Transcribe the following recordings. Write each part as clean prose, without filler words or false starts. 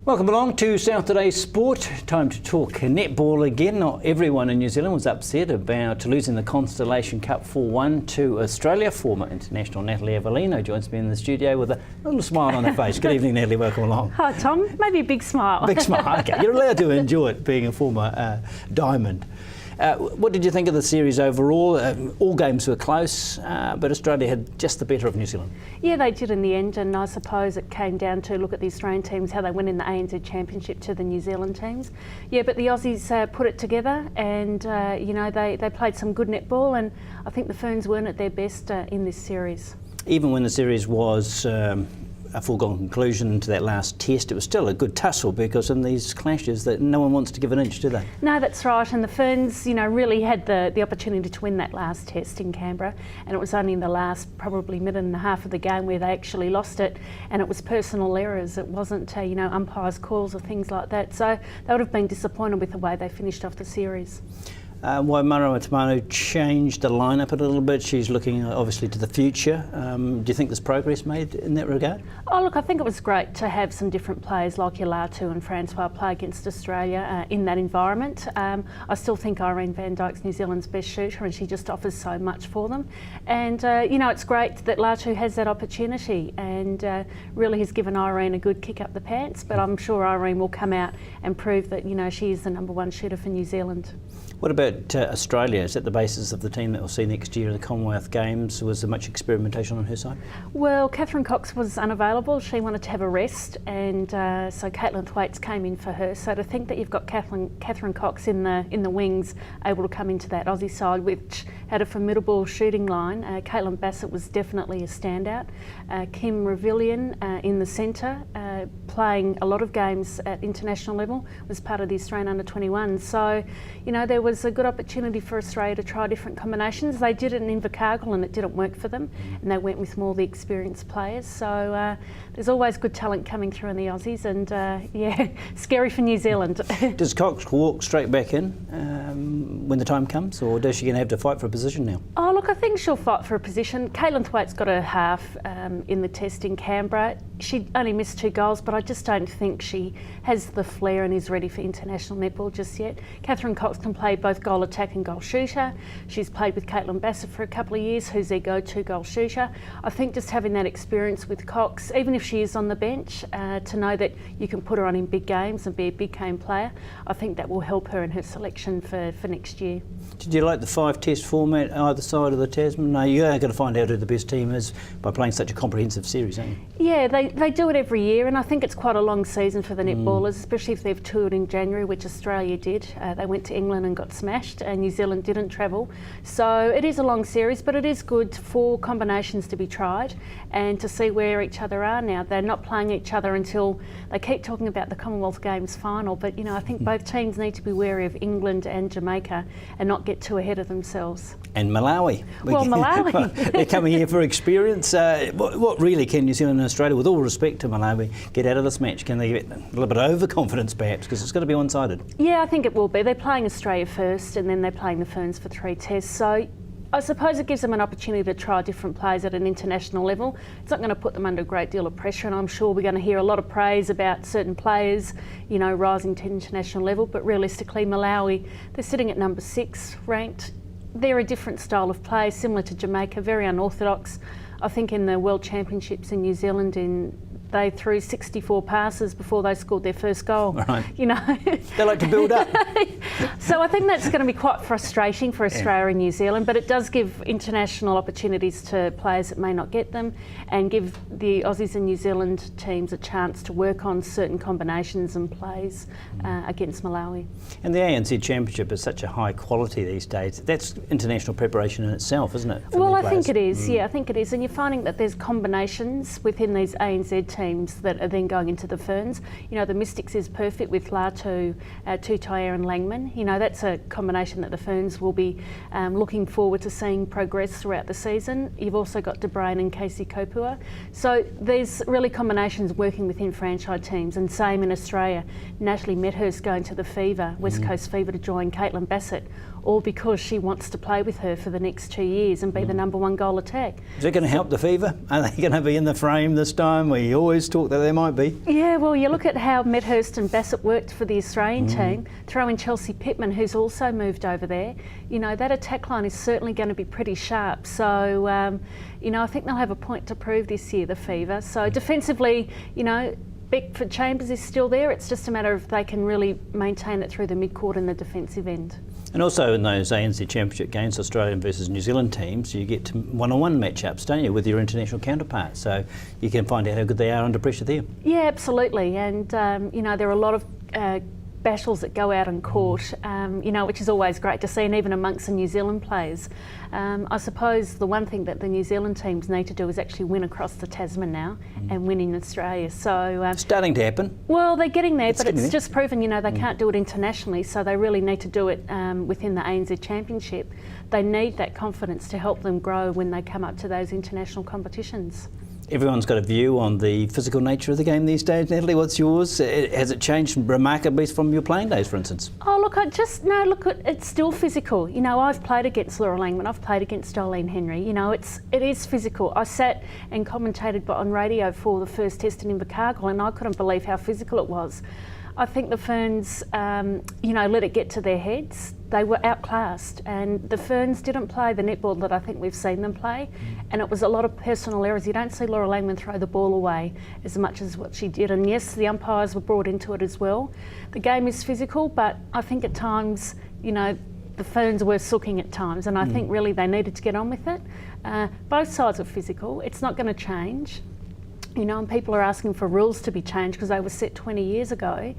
Welcome along to South Today's Sport. Time to talk netball again. Not everyone in New Zealand was upset about losing the Constellation Cup 4-1 to Australia. Former international Natalie Avellino joins me in the studio with a little smile on her face. Good evening, Natalie. Welcome along. Hi, Tom. Maybe a big smile. Big smile. Okay, you're allowed to enjoy it, being a former Diamond. What did you think of the series overall? All games were close, but Australia had just the better of New Zealand. Yeah, they did in the end, and I suppose it came down to look at the Australian teams, how they went in the ANZ Championship to the New Zealand teams. Yeah, but the Aussies put it together, and they played some good netball, and I think the Ferns weren't at their best in this series. Even when the series was a foregone conclusion to that last test, it was still a good tussle, because in these clashes that no one wants to give an inch, do they? No, that's right, and the Ferns, really had the opportunity to win that last test in Canberra, and it was only in the last probably minute and a half of the game where they actually lost it, and it was personal errors. It wasn't umpires' calls or things like that, so they would have been disappointed with the way they finished off the series. Waimara Tamanu changed the lineup a little bit. She's looking obviously to the future. Do you think there's progress made in that regard? Oh look, I think it was great to have some different players like Latu and Francois play against Australia in that environment. I still think Irene van Dijk's New Zealand's best shooter, and she just offers so much for them. And it's great that Latu has that opportunity, and really has given Irene a good kick up the pants. But I'm sure Irene will come out and prove that she is the #1 shooter for New Zealand. What about Australia? Is that the basis of the team that we'll see next year at the Commonwealth Games? Was there much experimentation on her side? Well, Catherine Cox was unavailable. She wanted to have a rest, and so Caitlin Thwaites came in for her. So to think that you've got Catherine Cox in the wings, able to come into that Aussie side, which had a formidable shooting line. Caitlin Bassett was definitely a standout. Kim Revillion in the centre, playing a lot of games at international level, was part of the Australian under-21. So, there was a good opportunity for Australia to try different combinations. They did it in Invercargill and it didn't work for them, and they went with more of the experienced players. So there's always good talent coming through in the Aussies, and scary for New Zealand. Does Cox walk straight back in when the time comes, or does she going to have to fight for a position now? Oh look, I think she'll fight for a position. Caitlin Thwaites got her half in the test in Canberra. She only missed 2 goals, but I just don't think she has the flair and is ready for international netball just yet. Catherine Cox can play both goal attack and goal shooter. She's played with Caitlin Bassett for a couple of years, who's their go-to goal shooter. I think just having that experience with Cox, even if she is on the bench, to know that you can put her on in big games and be a big game player, I think that will help her in her selection for next year. Did you like the 5-test format either side of the Tasman? No, you are going to find out who the best team is by playing such a comprehensive series, aren't you? Yeah, they do it every year, and I think it's quite a long season for the netballers, especially if they've toured in January, which Australia did. They went to England and got smashed, and New Zealand didn't travel. So it is a long series, but it is good for combinations to be tried and to see where each other are now. They're not playing each other until they keep talking about the Commonwealth Games final, but I think both teams need to be wary of England and Jamaica and not get too ahead of themselves. And Malawi. Well, Malawi. They're coming here for experience. What really can New Zealand and Australia, with all respect to Malawi, get out of this match? Can they get a little bit of overconfidence perhaps, because it's going to be one-sided? Yeah, I think it will be. They're playing Australia first, and then they're playing the Ferns for 3 tests. So I suppose it gives them an opportunity to try different players at an international level. It's not going to put them under a great deal of pressure, and I'm sure we're going to hear a lot of praise about certain players, rising to international level. But realistically, Malawi, they're sitting at number 6 ranked. They're a different style of play, similar to Jamaica, very unorthodox. I think in the World Championships in New Zealand, they threw 64 passes before they scored their first goal. Right. They like to build up. So I think that's going to be quite frustrating for Australia and New Zealand, but it does give international opportunities to players that may not get them, and give the Aussies and New Zealand teams a chance to work on certain combinations and plays against Malawi. And the ANZ Championship is such a high quality these days. That's international preparation in itself, isn't it? Well, I think it is. Yeah, I think it is. And you're finding that there's combinations within these ANZ teams that are then going into the Ferns. The Mystics is perfect with Latu, Tutaya and Langman. again. You know, that's a combination that the Ferns will be looking forward to seeing progress throughout the season. You've also got De Bruyne and Casey Kopua. So there's really combinations working within franchise teams, and same in Australia. Natalie Medhurst going to the Fever, West Coast Fever, to join Caitlin Bassett, all because she wants to play with her for the next 2 years and be the #1 goal attack. Is it going to help the Fever? Are they going to be in the frame this time? We always talk that they might be. Yeah, well, you look at how Medhurst and Bassett worked for the Australian team, throw in Chelsea Pittman, who's also moved over there. You know, that attack line is certainly going to be pretty sharp. So, you know, I think they'll have a point to prove this year, the Fever. So defensively, you know, Beckford Chambers is still there. It's just a matter of if they can really maintain it through the mid-court and the defensive end. And also in those ANZ Championship games, Australian versus New Zealand teams, you get one-on-one matchups, don't you, with your international counterparts. So you can find out how good they are under pressure there. Yeah, absolutely. And, you know, there are a lot of battles that go out in court, you know, which is always great to see, and even amongst the New Zealand players. I suppose the one thing that the New Zealand teams need to do is actually win across the Tasman now and win in Australia. So starting to happen. Well, they're getting there, but it's just proven, you know, they can't do it internationally, so they really need to do it within the ANZ Championship. They need that confidence to help them grow when they come up to those international competitions. Everyone's got a view on the physical nature of the game these days. Natalie, what's yours? Has it changed remarkably from your playing days, for instance? Oh, look, it's still physical. You know, I've played against Laura Langman, I've played against Jolene Henry. You know, it is physical. I sat and commentated on radio for the first test in Invercargill, and I couldn't believe how physical it was. I think the Ferns, you know, let it get to their heads. They were outclassed, and the Ferns didn't play the netball that I think we've seen them play, and it was a lot of personal errors. You don't see Laura Langman throw the ball away as much as what she did, and yes, the umpires were brought into it as well. The game is physical, but I think at times, you know, the Ferns were sooking at times, and I think really they needed to get on with it. Both sides are physical. It's not going to change. You know, and people are asking for rules to be changed because they were set 20 years ago.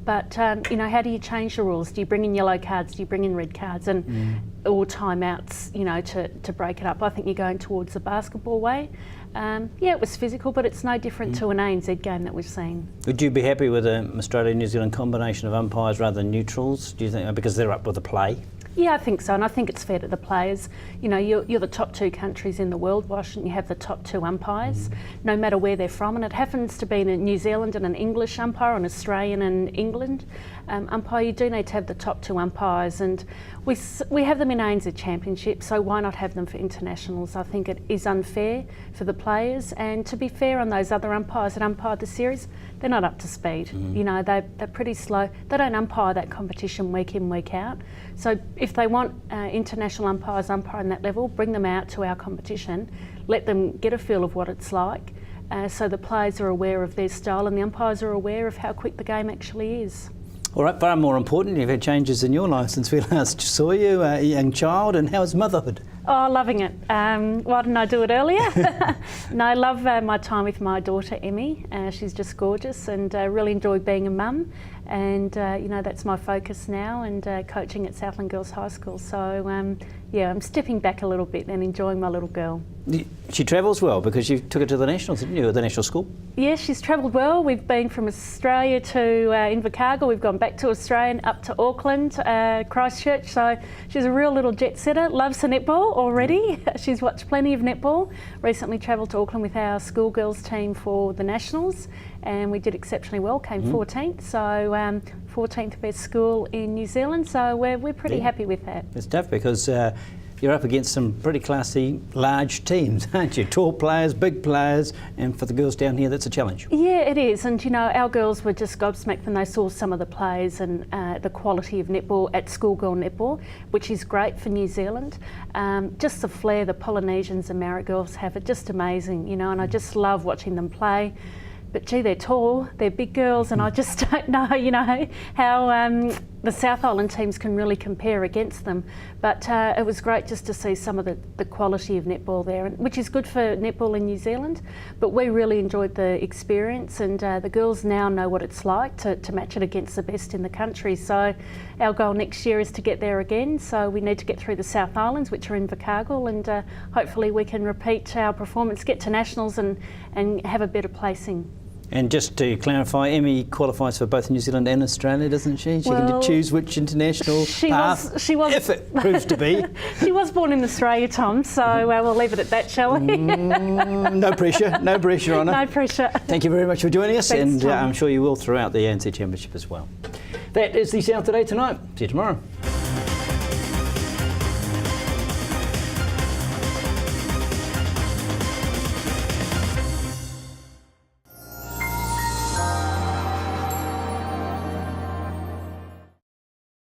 But, you know, how do you change the rules? Do you bring in yellow cards? Do you bring in red cards? And or timeouts, you know, to break it up? I think you're going towards the basketball way. Yeah, it was physical, but it's no different to an ANZ game that we've seen. Would you be happy with an Australia-New Zealand combination of umpires rather than neutrals, do you think, because they're up with the play? Yeah, I think so, and I think it's fair to the players. You know, you're the top 2 countries in the world. Why shouldn't you have the top 2 umpires, no matter where they're from? And it happens to be in New Zealand and an English umpire, an Australian and England umpire. You do need to have the top 2 umpires, and we have them in ANZ Championship, so why not have them for internationals? I think it is unfair for the players, and to be fair on those other umpires that umpired the series, they're not up to speed. You know, they're pretty slow. They don't umpire that competition week in, week out. So if they want international umpires umpiring that level, bring them out to our competition, let them get a feel of what it's like, so the players are aware of their style and the umpires are aware of how quick the game actually is. All right, far more important, you've had changes in your life since we last saw you, a young child, and how's motherhood? Oh, loving it. Why didn't I do it earlier? No, I love my time with my daughter, Emmy. She's just gorgeous, and really enjoy being a mum. And, you know, that's my focus now, and coaching at Southland Girls High School. So, yeah, I'm stepping back a little bit and enjoying my little girl. She travels well because you took her to the Nationals, didn't you, at the National School? Yeah, she's travelled well. We've been from Australia to Invercargill. We've gone back to Australia and up to Auckland, Christchurch. So she's a real little jet setter, loves her netball already. She's watched plenty of netball. Recently travelled to Auckland with our schoolgirls team for the Nationals, and we did exceptionally well, came 14th. So 14th best school in New Zealand. So we're pretty happy with that. It's tough because you're up against some pretty classy, large teams, aren't you? Tall players, big players, and for the girls down here, that's a challenge. Yeah, it is. And, you know, our girls were just gobsmacked when they saw some of the players and the quality of netball at schoolgirl netball, which is great for New Zealand. Just the flair the Polynesians and Maori girls have, it's just amazing, you know, and I just love watching them play. But gee, they're tall, they're big girls, and I just don't know, you know, how the South Island teams can really compare against them. But it was great just to see some of the quality of netball there, which is good for netball in New Zealand. But we really enjoyed the experience, and the girls now know what it's like to match it against the best in the country. So our goal next year is to get there again. So we need to get through the South Islands, which are in Invercargill, and hopefully we can repeat our performance, get to Nationals and have a better placing. And just to clarify, Emmy qualifies for both New Zealand and Australia, doesn't she? She can choose which international path, if it proves to be. She was born in Australia, Tom, so we'll leave it at that, shall we? No pressure on her. No pressure. Thank you very much for joining us. Thanks, and Tom. I'm sure you will throughout the NZ Championship as well. That is the South Today tonight. See you tomorrow.